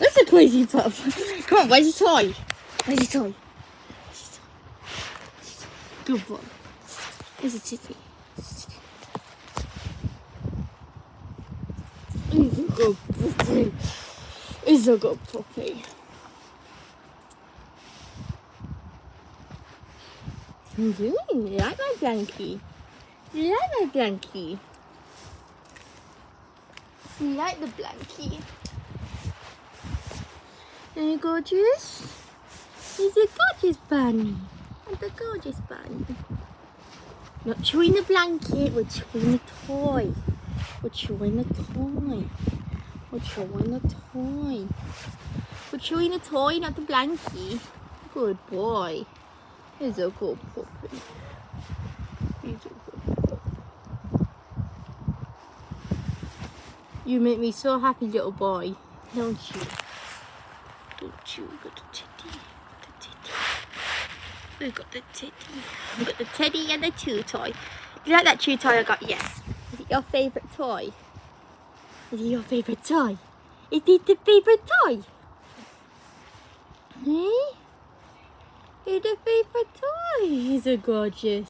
That's a crazy pup. Come on, where's your toy? Where's your toy? Good boy. Here's a titty. He's a good puppy. He's a good puppy. You like my blankie? You like my blankie? You like the blankie? Isn't he gorgeous? He's a gorgeous bunny. And a gorgeous bunny. Not chewing the blanket, we're chewing the toy. We're chewing the toy. We're chewing the toy. We're chewing the toy, not the blankie. Good boy. He's a good puppy. He's a good puppy. You make me so happy, little boy. Don't you? Don't you? Got the teddy. The teddy. We've got the teddy. We've got the teddy and the chew toy. Do you like that chew toy I got? Yes. Is it your favourite toy? Is it your favourite toy? Is it the favourite toy? Hey? Is it the favourite toy? He's a gorgeous.